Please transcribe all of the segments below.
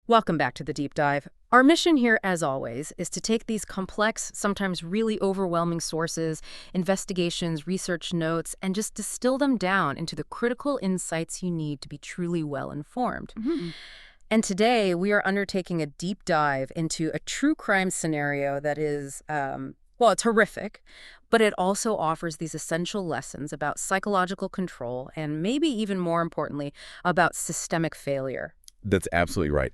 Welcome back to the deep dive. Our mission here, as always, is to take these complex, sometimes really overwhelming sources, investigations, research notes, and just distill them down into the critical insights you need to be truly well informed. And today, we are undertaking a deep dive into a true crime scenario that is, well, it's horrific, but it also offers these essential lessons about psychological control and maybe even more importantly, about systemic failure. That's absolutely right.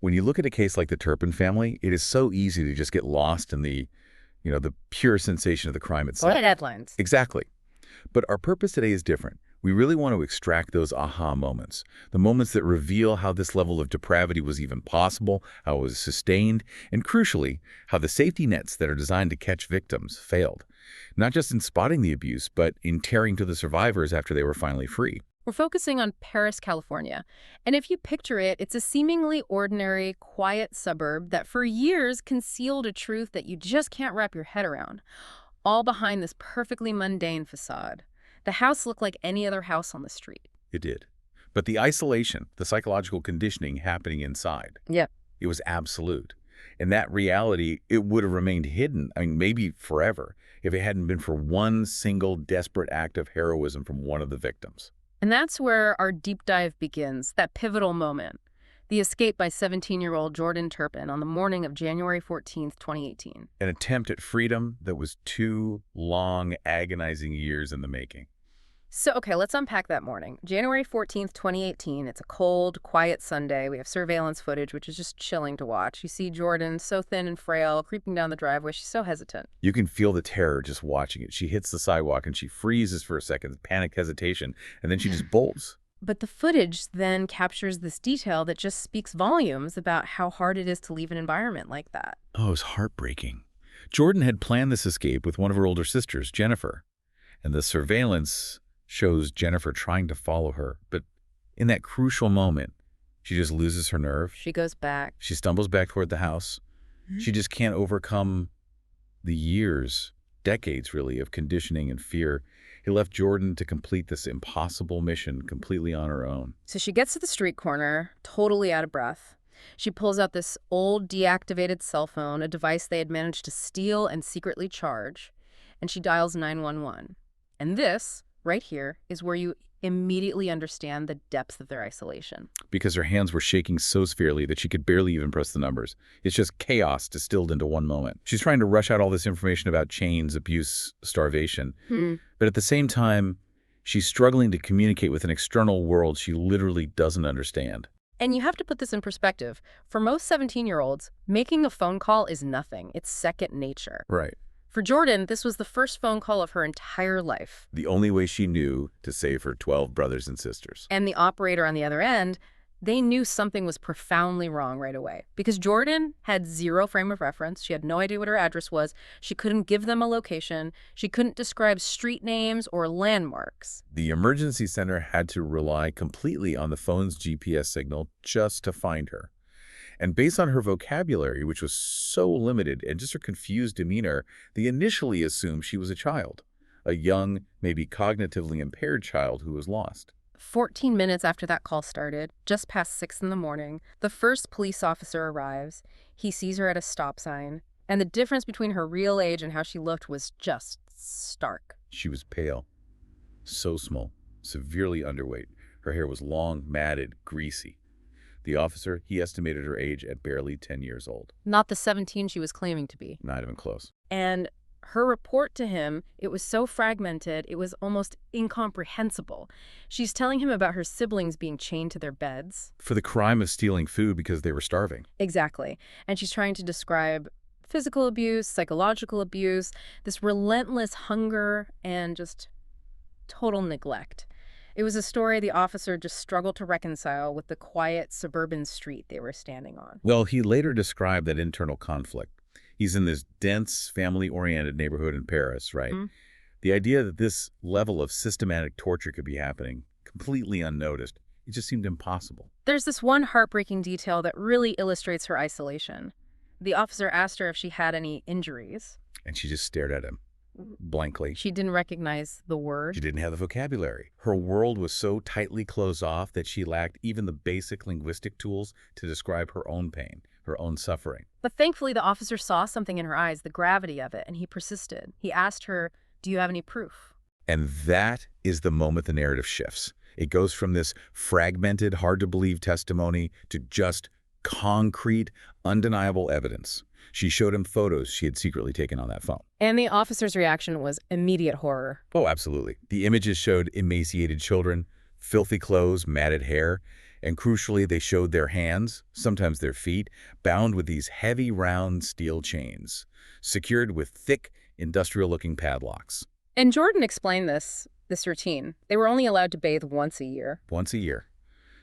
When you look at a case like the Turpin family, it is so easy to just get lost in the pure sensation of the crime itself. What headlines? Exactly. But our purpose today is different. We really want to extract those aha moments, the moments that reveal how this level of depravity was even possible, how it was sustained, and crucially, how the safety nets that are designed to catch victims failed. Not just in spotting the abuse, but in tearing to the survivors after they were finally free. We're focusing on Paris, California. And if you picture it, it's a seemingly ordinary, quiet suburb that for years concealed a truth that you just can't wrap your head around, all behind this perfectly mundane facade. The house looked like any other house on the street. It did. But the isolation, the psychological conditioning happening inside, Yep. it was absolute. And that reality, it would have remained hidden, maybe forever, if it hadn't been for one single desperate act of heroism from one of the victims. And that's where our deep dive begins, that pivotal moment. The escape by 17-year-old Jordan Turpin on the morning of January 14th, 2018. An attempt at freedom that was 2 long, agonizing years in the making. So, okay, let's unpack that morning. January 14th, 2018. It's a cold, quiet Sunday. We have surveillance footage, which is just chilling to watch. You see Jordan, so thin and frail, creeping down the driveway. She's so hesitant. You can feel the terror just watching it. She hits the sidewalk and she freezes for a second, panic, hesitation, and then she just bolts. But the footage then captures this detail that just speaks volumes about how hard it is to leave an environment like that. Oh, it was heartbreaking. Jordan had planned this escape with one of her older sisters, Jennifer, and the surveillance shows Jennifer trying to follow her. But in that crucial moment, she just loses her nerve. She goes back. She stumbles back toward the house. She just can't overcome the years, decades really, of conditioning and fear. It left Jordan to complete this impossible mission completely on her own. So she gets to the street corner, totally out of breath. She pulls out this old deactivated cell phone, a device they had managed to steal and secretly charge, and she dials 911. And this, right here, is where you immediately understand the depth of their isolation. Because her hands were shaking so severely that she could barely even press the numbers. It's just chaos distilled into one moment. She's trying to rush out all this information about chains, abuse, starvation. But at the same time, she's struggling to communicate with an external world she literally doesn't understand. And you have to put this in perspective. For most 17-year-olds, making a phone call is nothing. It's second nature. Right. For Jordan, this was the first phone call of her entire life. The only way she knew to save her 12 brothers and sisters. And the operator on the other end, they knew something was profoundly wrong right away. Because Jordan had zero frame of reference. She had no idea what her address was. She couldn't give them a location. She couldn't describe street names or landmarks. The emergency center had to rely completely on the phone's GPS signal just to find her. And based on her vocabulary, which was so limited, and just her confused demeanor, they initially assumed she was a child. A young, maybe cognitively impaired child who was lost. 14 minutes after that call started, just past 6 in the morning, the first police officer arrives. He sees her at a stop sign, and the difference between her real age and how she looked was just stark. She was pale, so small, severely underweight. Her hair was long, matted, greasy. The officer, he estimated her age at barely 10 years old. Not the 17 she was claiming to be. Not even close. And her report to him, it was so fragmented, it was almost incomprehensible. She's telling him about her siblings being chained to their beds. For the crime of stealing food because they were starving. Exactly. And she's trying to describe physical abuse, psychological abuse, this relentless hunger, and just total neglect. It was a story the officer just struggled to reconcile with the quiet suburban street they were standing on. Well, he later described that internal conflict. He's in this dense, family-oriented neighborhood in Paris, right? The idea that this level of systematic torture could be happening, completely unnoticed, it just seemed impossible. There's this one heartbreaking detail that really illustrates her isolation. The officer asked her if she had any injuries. And she just stared at him. blankly. She didn't recognize the word. She didn't have the vocabulary. Her world was so tightly closed off that she lacked even the basic linguistic tools to describe her own pain, her own suffering. But thankfully, the officer saw something in her eyes, the gravity of it, and he persisted. He asked her, "Do you have any proof?" And that is the moment the narrative shifts. It goes from this fragmented, hard-to-believe testimony to just concrete, undeniable evidence. She showed him photos she had secretly taken on that phone. And the officer's reaction was immediate horror. Oh, absolutely. The images showed emaciated children, filthy clothes, matted hair, and crucially, they showed their hands, sometimes their feet, bound with these heavy, round steel chains, secured with thick, industrial-looking padlocks. And Jordan explained this routine. They were only allowed to bathe once a year. Once a year.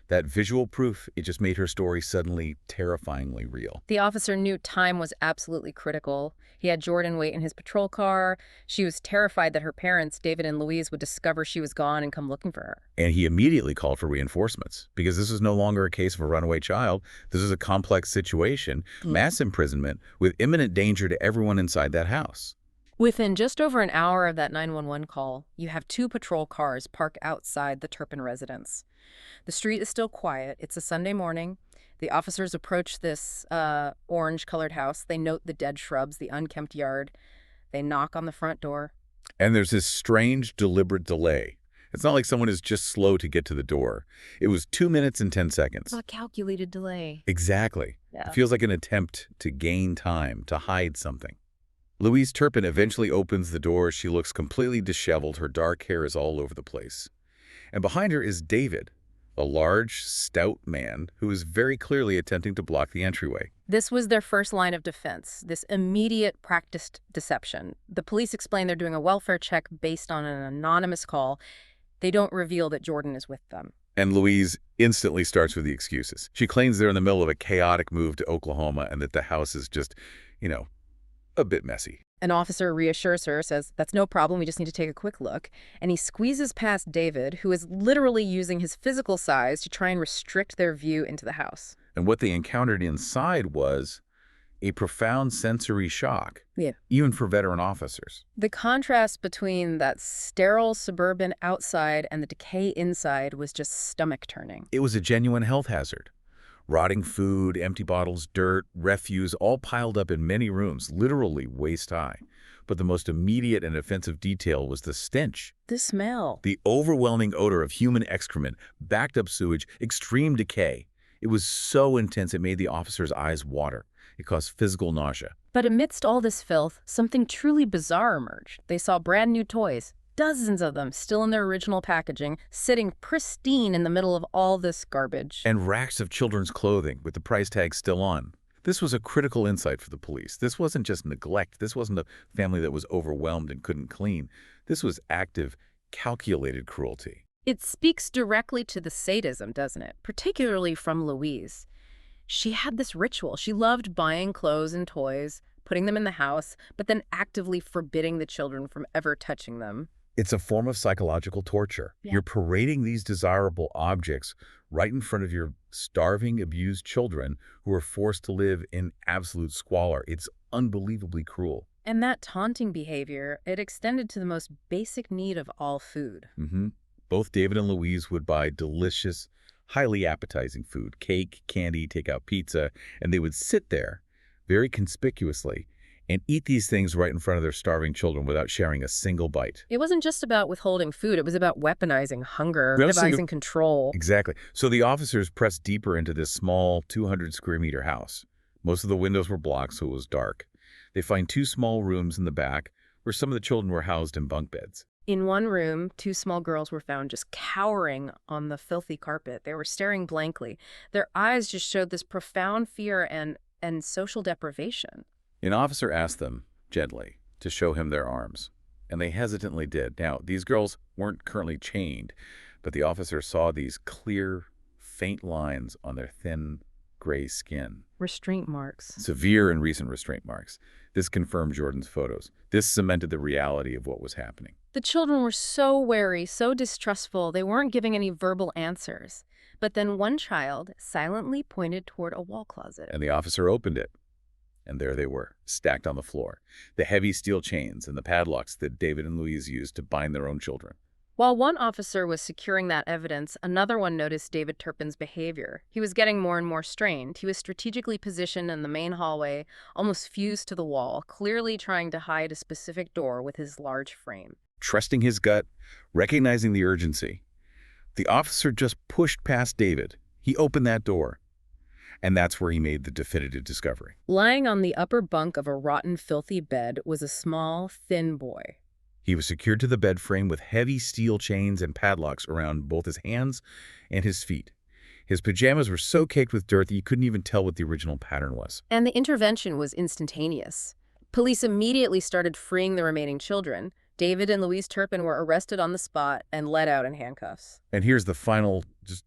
That visual proof, it just made her story suddenly terrifyingly real. The officer knew time was absolutely critical. He had Jordan wait in his patrol car. She was terrified that her parents, David and Louise, would discover she was gone and come looking for her. And he immediately called for reinforcements, because this is no longer a case of a runaway child. This is a complex situation, mass imprisonment, with imminent danger to everyone inside that house. Within just over an hour of that 911 call, you have 2 patrol cars parked outside the Turpin residence. The street is still quiet. It's a Sunday morning. The officers approach this orange-colored house. They note the dead shrubs, the unkempt yard. They knock on the front door. And there's this strange, deliberate delay. It's not like someone is just slow to get to the door. It was 2 minutes and 10 seconds. A calculated delay. Exactly. Yeah. It feels like an attempt to gain time, to hide something. Louise Turpin eventually opens the door. She looks completely disheveled. Her dark hair is all over the place. And behind her is David, a large, stout man who is very clearly attempting to block the entryway. This was their first line of defense, this immediate practiced deception. The police explain they're doing a welfare check based on an anonymous call. They don't reveal that Jordan is with them. And Louise instantly starts with the excuses. She claims they're in the middle of a chaotic move to Oklahoma and that the house is just, a bit messy. An officer reassures her, says, "That's no problem, we just need to take a quick look." And he squeezes past David, who is literally using his physical size to try and restrict their view into the house. And what they encountered inside was a profound sensory shock, Yeah. even for veteran officers. The contrast between that sterile suburban outside and the decay inside was just stomach-turning. It was a genuine health hazard. Rotting food, empty bottles, dirt, refuse, all piled up in many rooms, literally waist-high. But the most immediate and offensive detail was the stench. The smell. The overwhelming odor of human excrement, backed-up sewage, extreme decay. It was so intense it made the officers' eyes water. It caused physical nausea. But amidst all this filth, something truly bizarre emerged. They saw brand new toys, dozens of them still in their original packaging, sitting pristine in the middle of all this garbage. And racks of children's clothing with the price tag still on. This was a critical insight for the police. This wasn't just neglect. This wasn't a family that was overwhelmed and couldn't clean. This was active, calculated cruelty. It speaks directly to the sadism, doesn't it? Particularly from Louise. She had this ritual. She loved buying clothes and toys, putting them in the house, but then actively forbidding the children from ever touching them. It's a form of psychological torture. Yeah. You're parading these desirable objects right in front of your starving, abused children who are forced to live in absolute squalor. It's unbelievably cruel. And that taunting behavior, it extended to the most basic need of all food. Both David and Louise would buy delicious, highly appetizing food, cake, candy, take-out pizza, and they would sit there very conspicuously and eat these things right in front of their starving children without sharing a single bite. It wasn't just about withholding food. It was about weaponizing hunger, Well, devising control. Exactly. So the officers pressed deeper into this small 200-square-meter house. Most of the windows were blocked, so it was dark. They find 2 small rooms in the back where some of the children were housed in bunk beds. In one room, 2 small girls were found just cowering on the filthy carpet. They were staring blankly. Their eyes just showed this profound fear and social deprivation. An officer asked them, gently, to show him their arms, and they hesitantly did. Now, these girls weren't currently chained, but the officer saw these clear, faint lines on their thin, gray skin. Restraint marks. Severe and recent restraint marks. This confirmed Jordan's photos. This cemented the reality of what was happening. The children were so wary, so distrustful, they weren't giving any verbal answers. But then one child silently pointed toward a wall closet. And the officer opened it. And there they were, stacked on the floor. The heavy steel chains and the padlocks that David and Louise used to bind their own children. While one officer was securing that evidence, another one noticed David Turpin's behavior. He was getting more and more strained. He was strategically positioned in the main hallway, almost fused to the wall, clearly trying to hide a specific door with his large frame. Trusting his gut, recognizing the urgency, the officer just pushed past David. He opened that door. And that's where he made the definitive discovery. Lying on the upper bunk of a rotten, filthy bed was a small, thin boy. He was secured to the bed frame with heavy steel chains and padlocks around both his hands and his feet. His pajamas were so caked with dirt that you couldn't even tell what the original pattern was. And the intervention was instantaneous. Police immediately started freeing the remaining children. David and Louise Turpin were arrested on the spot and led out in handcuffs. And here's the final, just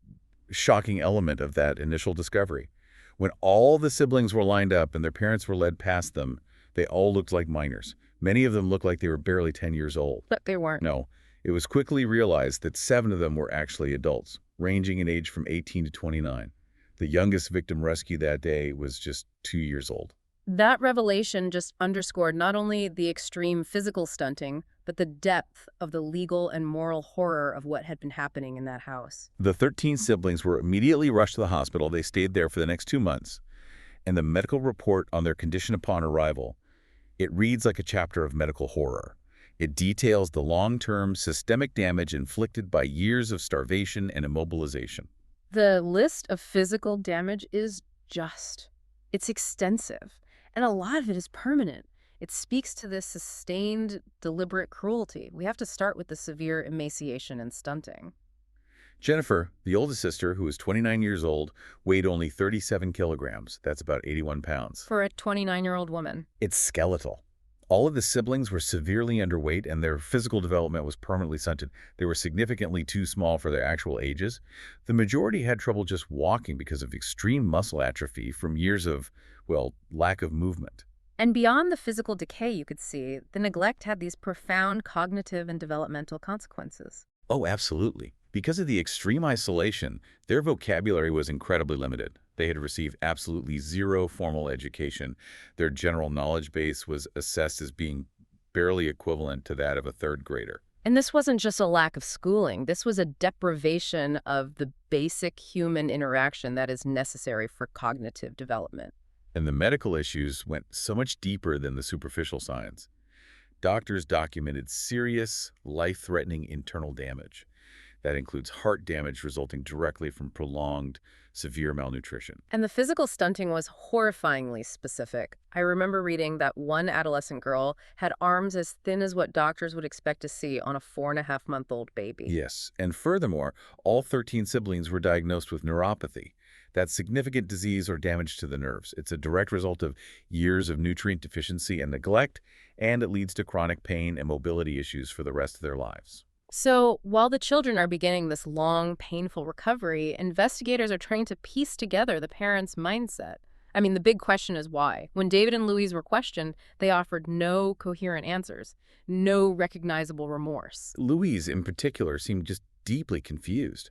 shocking element of that initial discovery. When all the siblings were lined up and their parents were led past them, they all looked like minors. Many of them looked like they were barely 10 years old. But they weren't. No, it was quickly realized that 7 of them were actually adults, ranging in age from 18 to 29. The youngest victim rescued that day was just 2 years old. That revelation just underscored not only the extreme physical stunting, but the depth of the legal and moral horror of what had been happening in that house. The 13 siblings were immediately rushed to the hospital. They stayed there for the next 2 months. And the medical report on their condition upon arrival, it reads like a chapter of medical horror. It details the long-term systemic damage inflicted by years of starvation and immobilization. The list of physical damage is it's extensive, and a lot of it is permanent. It speaks to this sustained, deliberate cruelty. We have to start with the severe emaciation and stunting. Jennifer, the oldest sister, who was 29 years old, weighed only 37 kilograms. That's about 81 pounds. For a 29-year-old woman. It's skeletal. All of the siblings were severely underweight, and their physical development was permanently stunted. They were significantly too small for their actual ages. The majority had trouble just walking because of extreme muscle atrophy from years of, well, lack of movement. And beyond the physical decay you could see, the neglect had these profound cognitive and developmental consequences. Oh, absolutely. Because of the extreme isolation, their vocabulary was incredibly limited. They had received absolutely zero formal education. Their general knowledge base was assessed as being barely equivalent to that of a third grader. And this wasn't just a lack of schooling. This was a deprivation of the basic human interaction that is necessary for cognitive development. And the medical issues went so much deeper than the superficial signs. Doctors documented serious, life-threatening internal damage. That includes heart damage resulting directly from prolonged, severe malnutrition. And the physical stunting was horrifyingly specific. I remember reading that one adolescent girl had arms as thin as what doctors would expect to see on a 4.5-month-old baby. Yes, and furthermore, all 13 siblings were diagnosed with neuropathy. That's significant disease or damage to the nerves. It's a direct result of years of nutrient deficiency and neglect, and it leads to chronic pain and mobility issues for the rest of their lives. So, while the children are beginning this long, painful recovery, investigators are trying to piece together the parents' mindset. I mean, the big question is why. When David and Louise were questioned, they offered no coherent answers, no recognizable remorse. Louise, in particular, seemed just deeply confused.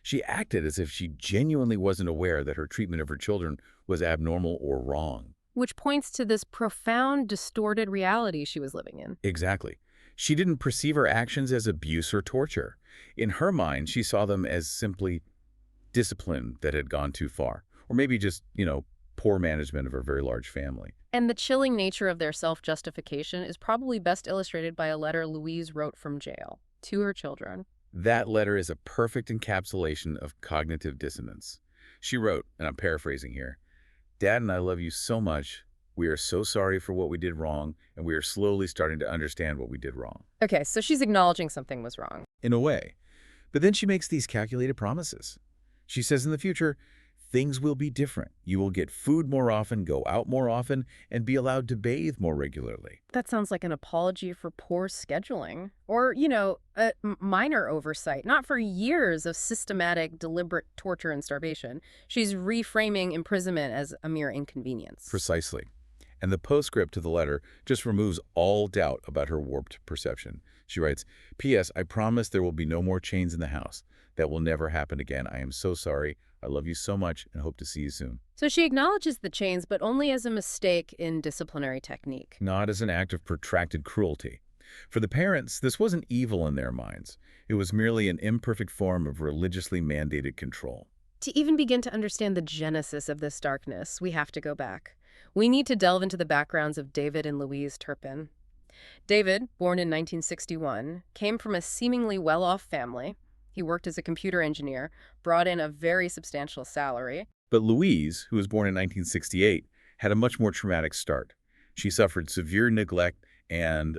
She acted as if she genuinely wasn't aware that her treatment of her children was abnormal or wrong. Which points to this profound, distorted reality she was living in. Exactly. She didn't perceive her actions as abuse or torture. In her mind, she saw them as simply discipline that had gone too far. Or maybe just, poor management of her very large family. And the chilling nature of their self-justification is probably best illustrated by a letter Louise wrote from jail to her children. That letter is a perfect encapsulation of cognitive dissonance. She wrote, and I'm paraphrasing here, "Dad and I love you so much. We are so sorry for what we did wrong, and we are slowly starting to understand what we did wrong." Okay, so she's acknowledging something was wrong. In a way. But then she makes these calculated promises. She says in the future, things will be different. You will get food more often, go out more often, and be allowed to bathe more regularly. That sounds like an apology for poor scheduling. Or, a minor oversight. Not for years of systematic, deliberate torture and starvation. She's reframing imprisonment as a mere inconvenience. Precisely. And the postscript to the letter just removes all doubt about her warped perception. She writes, P.S. I promise there will be no more chains in the house. That will never happen again. I am so sorry. I love you so much and hope to see you soon. So she acknowledges the chains, but only as a mistake in disciplinary technique. Not as an act of protracted cruelty. For the parents, this wasn't evil in their minds. It was merely an imperfect form of religiously mandated control. To even begin to understand the genesis of this darkness, we have to go back. We need to delve into the backgrounds of David and Louise Turpin. David, born in 1961, came from a seemingly well-off family. He worked as a computer engineer, brought in a very substantial salary. But Louise, who was born in 1968, had a much more traumatic start. She suffered severe neglect and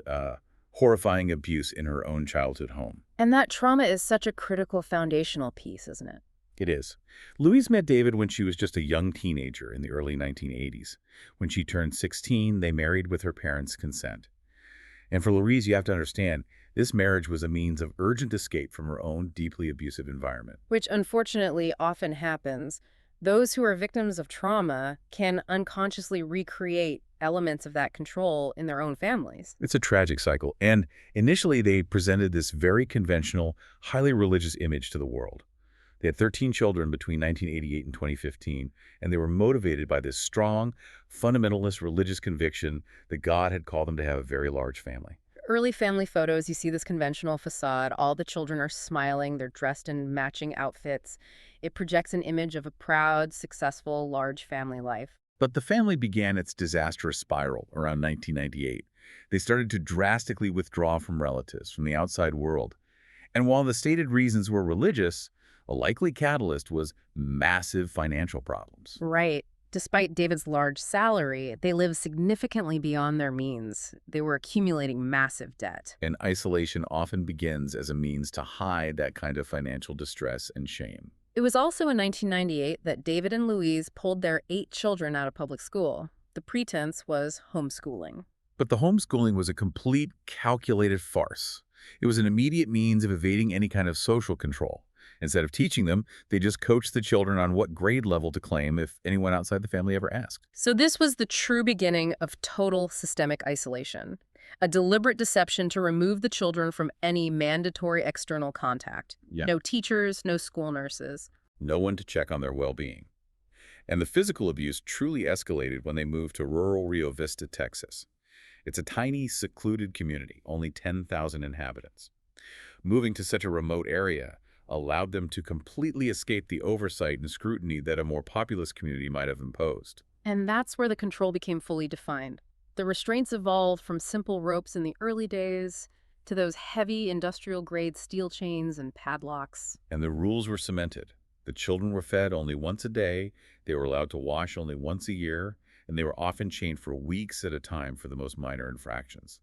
horrifying abuse in her own childhood home. And that trauma is such a critical foundational piece, isn't it? It is. Louise met David when she was just a young teenager in the early 1980s. When she turned 16, they married with her parents' consent. And for Louise, you have to understand, this marriage was a means of urgent escape from her own deeply abusive environment. Which unfortunately often happens. Those who are victims of trauma can unconsciously recreate elements of that control in their own families. It's a tragic cycle. And initially, they presented this very conventional, highly religious image to the world. They had 13 children between 1988 and 2015, and they were motivated by this strong, fundamentalist religious conviction that God had called them to have a very large family. Early family photos, you see this conventional facade. All the children are smiling. They're dressed in matching outfits. It projects an image of a proud, successful, large family life. But the family began its disastrous spiral around 1998. They started to drastically withdraw from relatives, from the outside world. And while the stated reasons were religious, a likely catalyst was massive financial problems. Right. Despite David's large salary, they lived significantly beyond their means. They were accumulating massive debt. And isolation often begins as a means to hide that kind of financial distress and shame. It was also in 1998 that David and Louise pulled their 8 children out of public school. The pretense was homeschooling. But the homeschooling was a complete, calculated farce. It was an immediate means of evading any kind of social control. Instead of teaching them, they just coached the children on what grade level to claim if anyone outside the family ever asked. So this was the true beginning of total systemic isolation, a deliberate deception to remove the children from any mandatory external contact. Yeah. No teachers, no school nurses. No one to check on their well-being. And the physical abuse truly escalated when they moved to rural Rio Vista, Texas. It's a tiny, secluded community, only 10,000 inhabitants. Moving to such a remote area allowed them to completely escape the oversight and scrutiny that a more populous community might have imposed. And that's where the control became fully defined. The restraints evolved from simple ropes in the early days to those heavy industrial-grade steel chains and padlocks. And the rules were cemented. The children were fed only once a day, they were allowed to wash only once a year, and they were often chained for weeks at a time for the most minor infractions.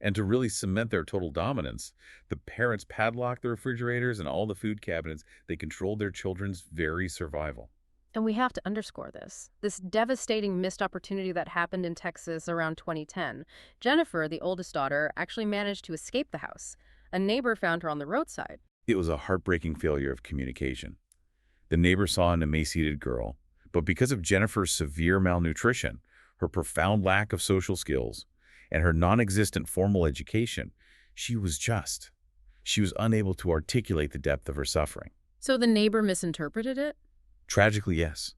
And to really cement their total dominance, the parents padlocked the refrigerators and all the food cabinets. They controlled their children's very survival. And we have to underscore this devastating missed opportunity that happened in Texas around 2010. Jennifer, the oldest daughter, actually managed to escape the house. A neighbor found her on the roadside. It was a heartbreaking failure of communication. The neighbor saw an emaciated girl, but because of Jennifer's severe malnutrition, her profound lack of social skills, and her non-existent formal education, she was unable to articulate the depth of her suffering. So the neighbor misinterpreted it? Tragically, yes.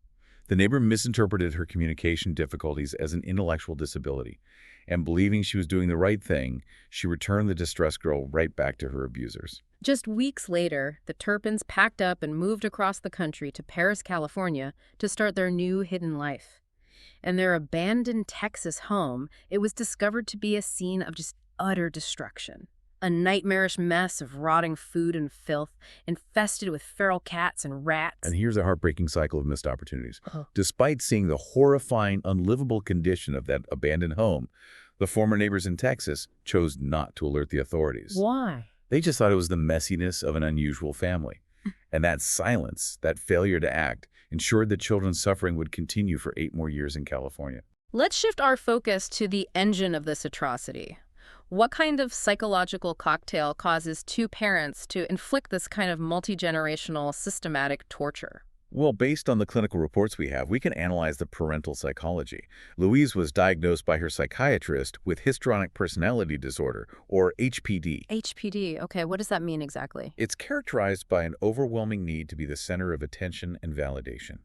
The neighbor misinterpreted her communication difficulties as an intellectual disability, and believing she was doing the right thing, she returned the distressed girl right back to her abusers. Just weeks later, the Turpins packed up and moved across the country to Paris, California, to start their new hidden life. In their abandoned Texas home, it was discovered to be a scene of just utter destruction. A nightmarish mess of rotting food and filth, infested with feral cats and rats. And here's a heartbreaking cycle of missed opportunities. Oh. Despite seeing the horrifying, unlivable condition of that abandoned home, the former neighbors in Texas chose not to alert the authorities. Why? They just thought it was the messiness of an unusual family. And that silence, that failure to act, ensured that children's suffering would continue for 8 more years in California. Let's shift our focus to the engine of this atrocity. What kind of psychological cocktail causes 2 parents to inflict this kind of multi-generational systematic torture? Well, based on the clinical reports we have, we can analyze the parental psychology. Louise was diagnosed by her psychiatrist with histrionic personality disorder, or HPD. HPD, okay, what does that mean exactly? It's characterized by an overwhelming need to be the center of attention and validation.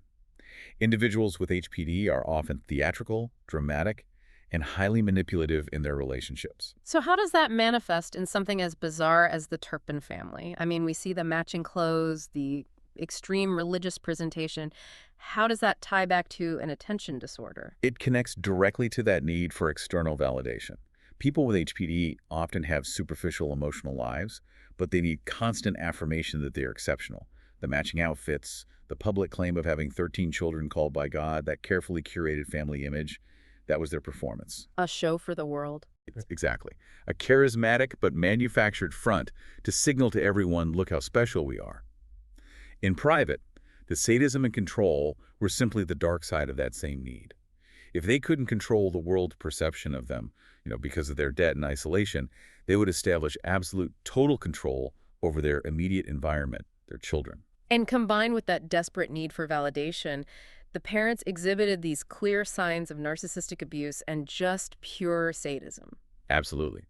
Individuals with HPD are often theatrical, dramatic, and highly manipulative in their relationships. So how does that manifest in something as bizarre as the Turpin family? I mean, we see the matching clothes, the extreme religious presentation. How does that tie back to an attention disorder? It connects directly to that need for external validation. People with HPD often have superficial emotional lives, but they need constant affirmation that they are exceptional. The matching outfits, the public claim of having 13 children called by God, that carefully curated family image, that was their performance. A show for the world? Exactly. A charismatic but manufactured front to signal to everyone, look how special we are. In private, the sadism and control were simply the dark side of that same need. If they couldn't control the world's perception of them, because of their debt and isolation, they would establish absolute total control over their immediate environment, their children. And combined with that desperate need for validation, the parents exhibited these clear signs of narcissistic abuse and just pure sadism. Absolutely.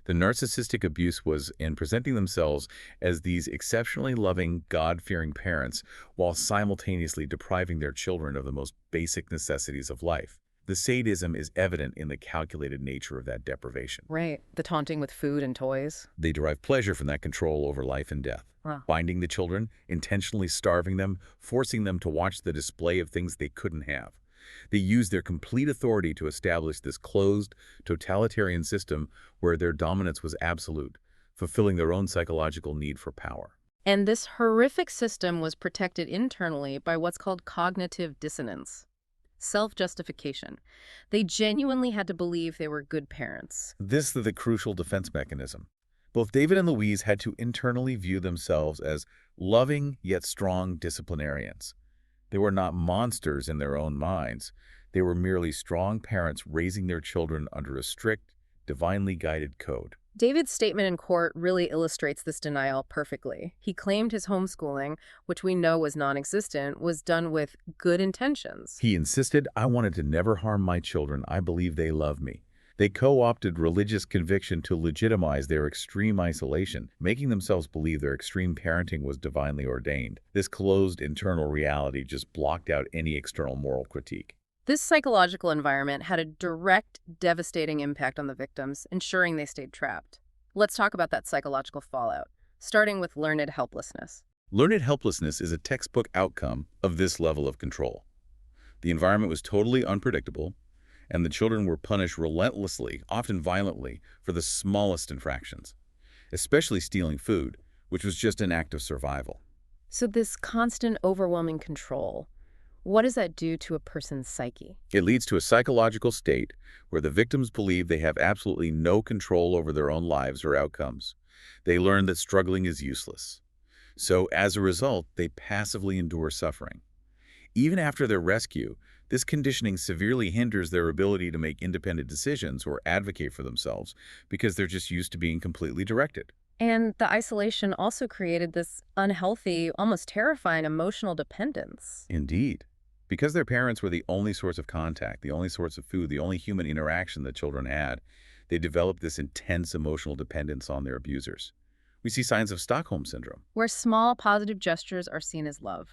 The narcissistic abuse was in presenting themselves as these exceptionally loving, God-fearing parents while simultaneously depriving their children of the most basic necessities of life. The sadism is evident in the calculated nature of that deprivation. Right. The taunting with food and toys. They derive pleasure from that control over life and death. Wow. Binding the children, intentionally starving them, forcing them to watch the display of things they couldn't have. They use their complete authority to establish this closed, totalitarian system where their dominance was absolute, fulfilling their own psychological need for power. And this horrific system was protected internally by what's called cognitive dissonance. Self-justification. They genuinely had to believe they were good parents. This is the crucial defense mechanism. Both David and Louise had to internally view themselves as loving yet strong disciplinarians. They were not monsters in their own minds. They were merely strong parents raising their children under a strict, divinely guided code. David's statement in court really illustrates this denial perfectly. He claimed his homeschooling, which we know was non-existent, was done with good intentions. He insisted, I wanted to never harm my children. I believe they love me. They co-opted religious conviction to legitimize their extreme isolation, making themselves believe their extreme parenting was divinely ordained. This closed internal reality just blocked out any external moral critique. This psychological environment had a direct, devastating impact on the victims, ensuring they stayed trapped. Let's talk about that psychological fallout, starting with learned helplessness. Learned helplessness is a textbook outcome of this level of control. The environment was totally unpredictable, and the children were punished relentlessly, often violently, for the smallest infractions, especially stealing food, which was just an act of survival. So this constant, overwhelming control, what does that do to a person's psyche? It leads to a psychological state where the victims believe they have absolutely no control over their own lives or outcomes. They learn that struggling is useless. So, as a result, they passively endure suffering. Even after their rescue, this conditioning severely hinders their ability to make independent decisions or advocate for themselves because they're just used to being completely directed. And the isolation also created this unhealthy, almost terrifying emotional dependence. Indeed. Because their parents were the only source of contact, the only source of food, the only human interaction that children had, they developed this intense emotional dependence on their abusers. We see signs of Stockholm Syndrome. Where small, positive gestures are seen as love.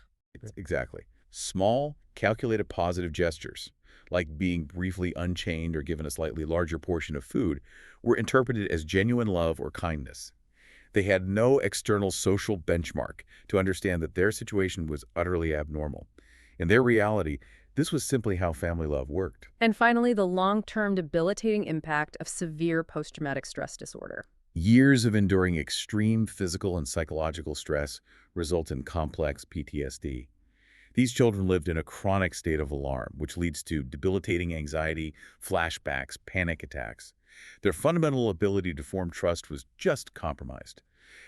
Exactly. Small, calculated positive gestures, like being briefly unchained or given a slightly larger portion of food, were interpreted as genuine love or kindness. They had no external social benchmark to understand that their situation was utterly abnormal. In their reality, this was simply how family love worked. And finally, the long-term debilitating impact of severe post-traumatic stress disorder. Years of enduring extreme physical and psychological stress result in complex PTSD. These children lived in a chronic state of alarm, which leads to debilitating anxiety, flashbacks, panic attacks. Their fundamental ability to form trust was just compromised.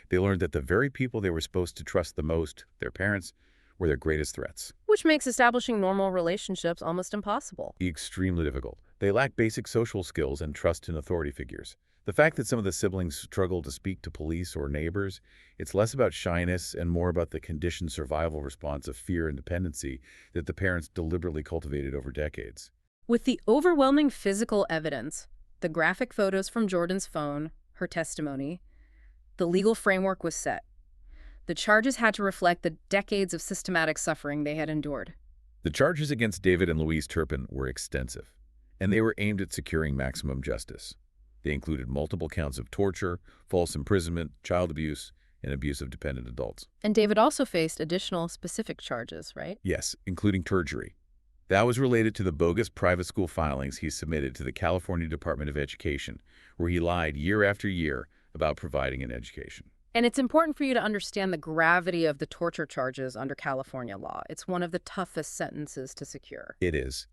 They learned that the very people they were supposed to trust the most, their parents, were their greatest threats. Which makes establishing normal relationships almost impossible. Extremely difficult. They lacked basic social skills and trust in authority figures. The fact that some of the siblings struggle to speak to police or neighbors, it's less about shyness and more about the conditioned survival response of fear and dependency that the parents deliberately cultivated over decades. With the overwhelming physical evidence, the graphic photos from Jordan's phone, her testimony, the legal framework was set. The charges had to reflect the decades of systematic suffering they had endured. The charges against David and Louise Turpin were extensive, and they were aimed at securing maximum justice. They included multiple counts of torture, false imprisonment, child abuse, and abuse of dependent adults. And David also faced additional specific charges, right? Yes, including perjury. That was related to the bogus private school filings he submitted to the California Department of Education, where he lied year after year about providing an education. And it's important for you to understand the gravity of the torture charges under California law. It's one of the toughest sentences to secure. It is.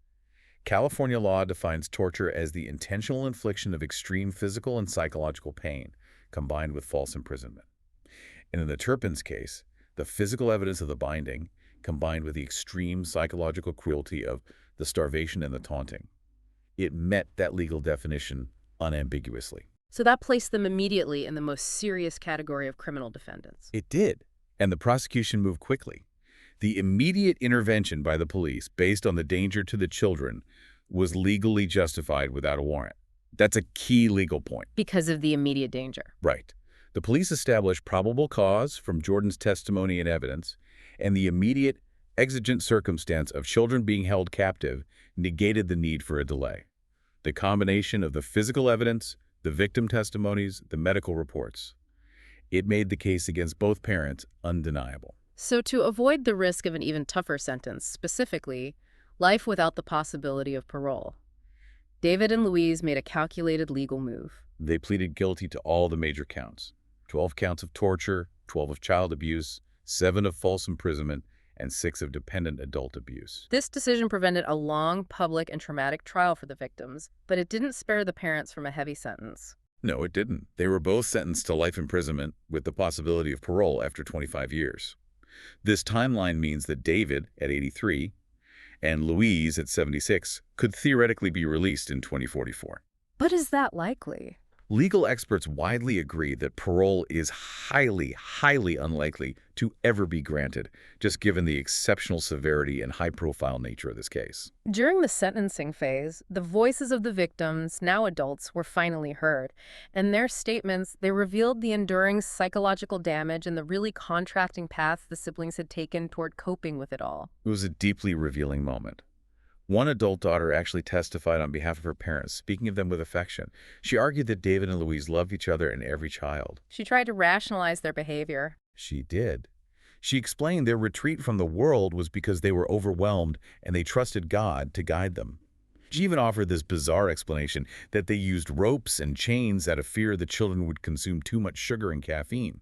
California law defines torture as the intentional infliction of extreme physical and psychological pain, combined with false imprisonment. And in the Turpin's case, the physical evidence of the binding, combined with the extreme psychological cruelty of the starvation and the taunting. It met that legal definition unambiguously. So that placed them immediately in the most serious category of criminal defendants. It did, and the prosecution moved quickly. The immediate intervention by the police, based on the danger to the children, was legally justified without a warrant. That's a key legal point. Because of the immediate danger. Right. The police established probable cause from Jordan's testimony and evidence, and the immediate exigent circumstance of children being held captive negated the need for a delay. The combination of the physical evidence, the victim testimonies, the medical reports, it made the case against both parents undeniable. So to avoid the risk of an even tougher sentence, specifically, life without the possibility of parole, David and Louise made a calculated legal move. They pleaded guilty to all the major counts: 12 counts of torture, 12 of child abuse, 7 of false imprisonment, and 6 of dependent adult abuse. This decision prevented a long, public, and traumatic trial for the victims, but it didn't spare the parents from a heavy sentence. No, it didn't. They were both sentenced to life imprisonment with the possibility of parole after 25 years. This timeline means that David, at 83, and Louise, at 76, could theoretically be released in 2044. But is that likely? Legal experts widely agree that parole is highly, highly unlikely to ever be granted, just given the exceptional severity and high-profile nature of this case. During the sentencing phase, the voices of the victims, now adults, were finally heard. In their statements, they revealed the enduring psychological damage and the really contrasting paths the siblings had taken toward coping with it all. It was a deeply revealing moment. One adult daughter actually testified on behalf of her parents, speaking of them with affection. She argued that David and Louise loved each other and every child. She tried to rationalize their behavior. She did. She explained their retreat from the world was because they were overwhelmed and they trusted God to guide them. She even offered this bizarre explanation that they used ropes and chains out of fear the children would consume too much sugar and caffeine.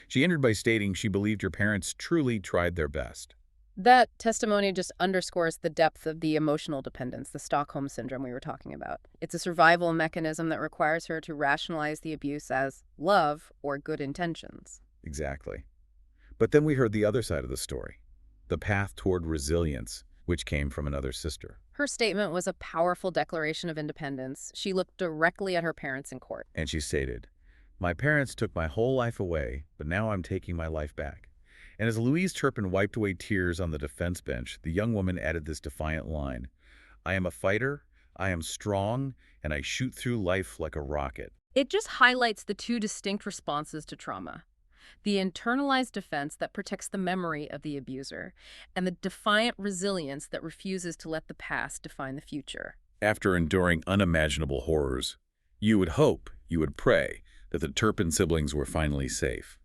She ended by stating she believed her parents truly tried their best. That testimony just underscores the depth of the emotional dependence, the Stockholm syndrome we were talking about. It's a survival mechanism that requires her to rationalize the abuse as love or good intentions. Exactly. But then we heard the other side of the story, the path toward resilience, which came from another sister. Her statement was a powerful declaration of independence. She looked directly at her parents in court. And she stated, "My parents took my whole life away, but now I'm taking my life back." And as Louise Turpin wiped away tears on the defense bench, the young woman added this defiant line, "I am a fighter, I am strong, and I shoot through life like a rocket." It just highlights the two distinct responses to trauma: the internalized defense that protects the memory of the abuser, and the defiant resilience that refuses to let the past define the future. After enduring unimaginable horrors, you would hope, you would pray, that the Turpin siblings were finally safe.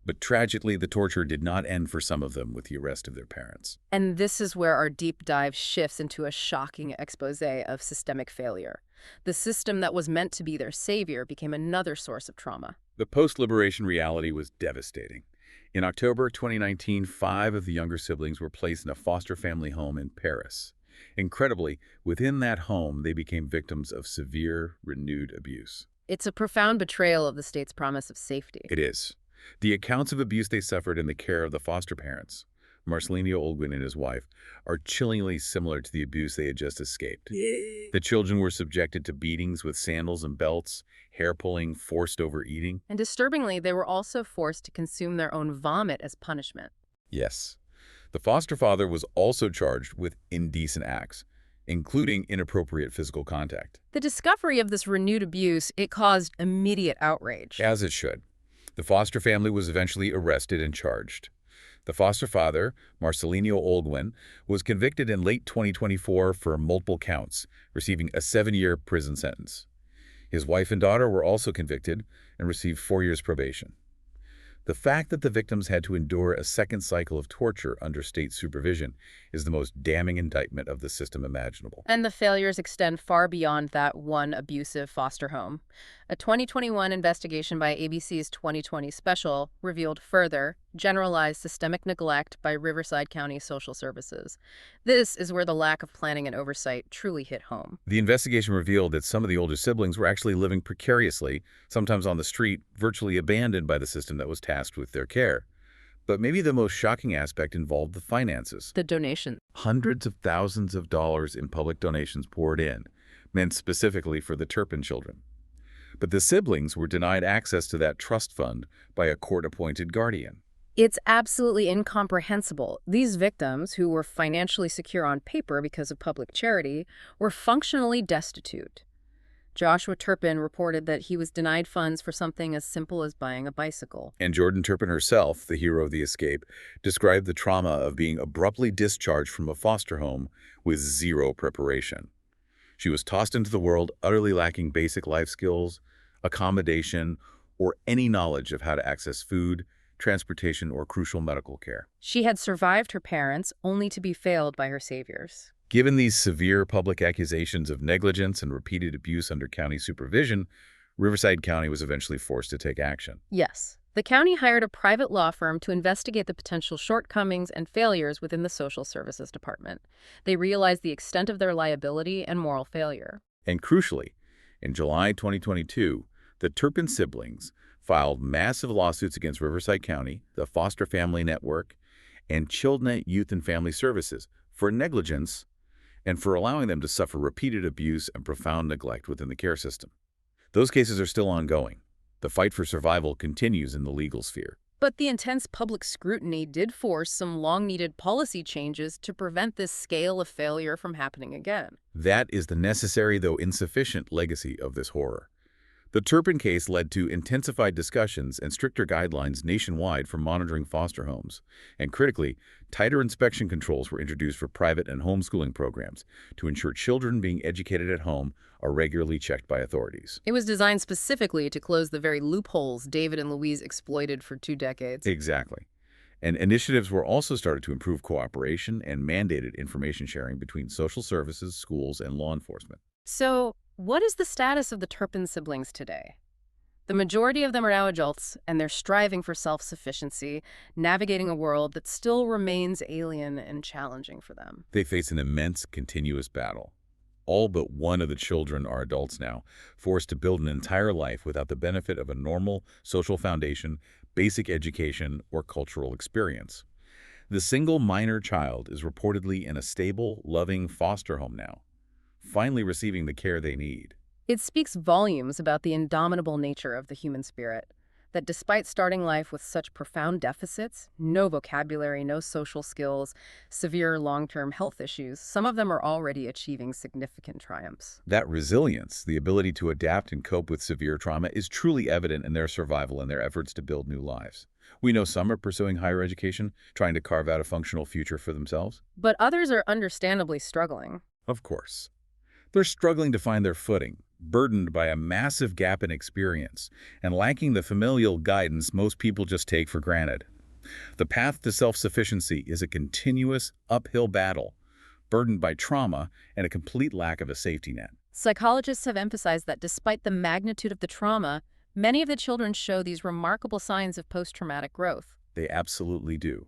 But tragically, the torture did not end for some of them with the arrest of their parents. And this is where our deep dive shifts into a shocking expose of systemic failure. The system that was meant to be their savior became another source of trauma. The post-liberation reality was devastating. In October 2019, 5 of the younger siblings were placed in a foster family home in Paris. Incredibly, within that home, they became victims of severe, renewed abuse. It's a profound betrayal of the state's promise of safety. It is. The accounts of abuse they suffered in the care of the foster parents, Marcelino Olguin and his wife, are chillingly similar to the abuse they had just escaped. The children were subjected to beatings with sandals and belts, hair-pulling, forced overeating. And disturbingly, they were also forced to consume their own vomit as punishment. Yes. The foster father was also charged with indecent acts, including inappropriate physical contact. The discovery of this renewed abuse, it caused immediate outrage. As it should. The foster family was eventually arrested and charged. The foster father, Marcelino Olguin, was convicted in late 2024 for multiple counts, receiving a 7-year prison sentence. His wife and daughter were also convicted and received 4 years probation. The fact that the victims had to endure a second cycle of torture under state supervision is the most damning indictment of the system imaginable. And the failures extend far beyond that one abusive foster home. A 2021 investigation by ABC's 2020 special revealed further generalized systemic neglect by Riverside County Social Services. This is where the lack of planning and oversight truly hit home. The investigation revealed that some of the older siblings were actually living precariously, sometimes on the street, virtually abandoned by the system that was tasked with their care. But maybe the most shocking aspect involved the finances. The donation. Hundreds of thousands of dollars in public donations poured in, meant specifically for the Turpin children. But the siblings were denied access to that trust fund by a court-appointed guardian. It's absolutely incomprehensible. These victims, who were financially secure on paper because of public charity, were functionally destitute. Joshua Turpin reported that he was denied funds for something as simple as buying a bicycle. And Jordan Turpin herself, the hero of the escape, described the trauma of being abruptly discharged from a foster home with zero preparation. She was tossed into the world utterly lacking basic life skills, accommodation, or any knowledge of how to access food, transportation, or crucial medical care. She had survived her parents only to be failed by her saviors. Given these severe public accusations of negligence and repeated abuse under county supervision, Riverside County was eventually forced to take action. Yes. The county hired a private law firm to investigate the potential shortcomings and failures within the Social Services Department. They realized the extent of their liability and moral failure. And crucially, in July 2022, the Turpin siblings filed massive lawsuits against Riverside County, the Foster Family Network, and Childnet Youth and Family Services for negligence and for allowing them to suffer repeated abuse and profound neglect within the care system. Those cases are still ongoing. The fight for survival continues in the legal sphere. But the intense public scrutiny did force some long-needed policy changes to prevent this scale of failure from happening again. That is the necessary, though insufficient, legacy of this horror. The Turpin case led to intensified discussions and stricter guidelines nationwide for monitoring foster homes. And critically, tighter inspection controls were introduced for private and homeschooling programs to ensure children being educated at home are regularly checked by authorities. It was designed specifically to close the very loopholes David and Louise exploited for 2 decades. Exactly. And initiatives were also started to improve cooperation and mandated information sharing between social services, schools, and law enforcement. So, what is the status of the Turpin siblings today? The majority of them are now adults, and they're striving for self-sufficiency, navigating a world that still remains alien and challenging for them. They face an immense, continuous battle. All but one of the children are adults now, forced to build an entire life without the benefit of a normal social foundation, basic education, or cultural experience. The single minor child is reportedly in a stable, loving foster home now, finally receiving the care they need. It speaks volumes about the indomitable nature of the human spirit, that despite starting life with such profound deficits, no vocabulary, no social skills, severe long-term health issues, some of them are already achieving significant triumphs. That resilience, the ability to adapt and cope with severe trauma, is truly evident in their survival and their efforts to build new lives. We know some are pursuing higher education, trying to carve out a functional future for themselves. But others are understandably struggling. Of course. They're struggling to find their footing, burdened by a massive gap in experience and lacking the familial guidance most people just take for granted. The path to self-sufficiency is a continuous, uphill battle, burdened by trauma and a complete lack of a safety net. Psychologists have emphasized that despite the magnitude of the trauma, many of the children show these remarkable signs of post-traumatic growth. They absolutely do.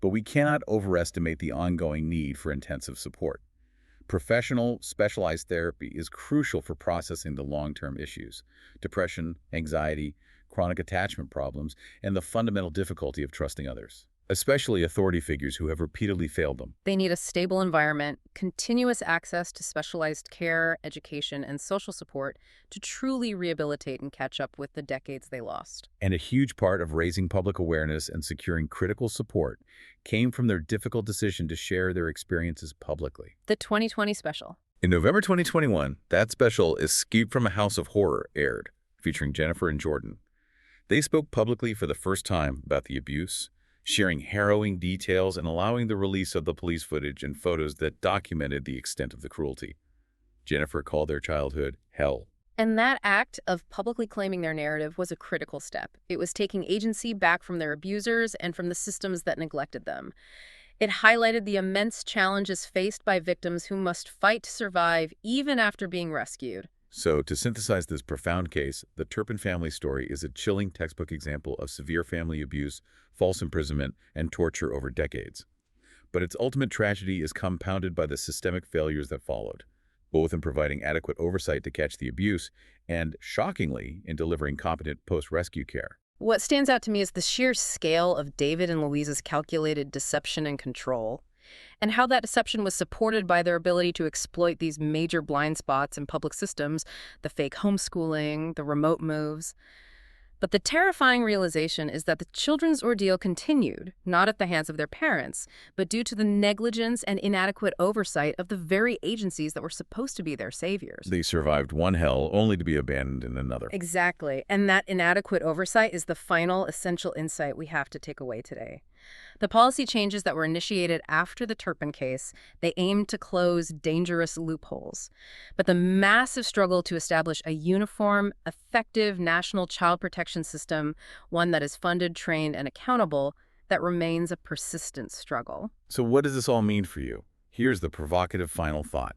But we cannot overestimate the ongoing need for intensive support. Professional, specialized therapy is crucial for processing the long-term issues: depression, anxiety, chronic attachment problems, and the fundamental difficulty of trusting others. especially authority figures who have repeatedly failed them. They need a stable environment, continuous access to specialized care, education, and social support to truly rehabilitate and catch up with the decades they lost. And a huge part of raising public awareness and securing critical support came from their difficult decision to share their experiences publicly. The 2020 special. In November 2021, that special, Escape from a House of Horror, aired, featuring Jennifer and Jordan. They spoke publicly for the first time about the abuse, sharing harrowing details and allowing the release of the police footage and photos that documented the extent of the cruelty. Jennifer called their childhood hell. And that act of publicly claiming their narrative was a critical step. It was taking agency back from their abusers and from the systems that neglected them. It highlighted the immense challenges faced by victims who must fight to survive even after being rescued. So, to synthesize this profound case, the Turpin family story is a chilling textbook example of severe family abuse, false imprisonment, and torture over decades. But its ultimate tragedy is compounded by the systemic failures that followed, both in providing adequate oversight to catch the abuse and, shockingly, in delivering competent post-rescue care. What stands out to me is the sheer scale of David and Louise's calculated deception and control, and how that deception was supported by their ability to exploit these major blind spots in public systems, the fake homeschooling, the remote moves. But the terrifying realization is that the children's ordeal continued, not at the hands of their parents, but due to the negligence and inadequate oversight of the very agencies that were supposed to be their saviors. They survived one hell only to be abandoned in another. Exactly. And that inadequate oversight is the final essential insight we have to take away today. The policy changes that were initiated after the Turpin case, they aimed to close dangerous loopholes. But the massive struggle to establish a uniform, effective national child protection system, one that is funded, trained, and accountable, that remains a persistent struggle. So what does this all mean for you? Here's the provocative final thought.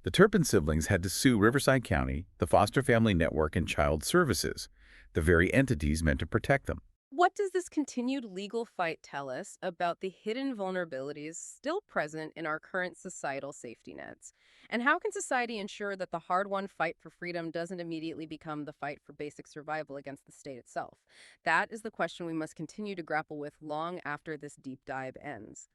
The Turpin siblings had to sue Riverside County, the Foster Family Network, and Child Services, the very entities meant to protect them. What does this continued legal fight tell us about the hidden vulnerabilities still present in our current societal safety nets? And how can society ensure that the hard-won fight for freedom doesn't immediately become the fight for basic survival against the state itself? That is the question we must continue to grapple with long after this deep dive ends.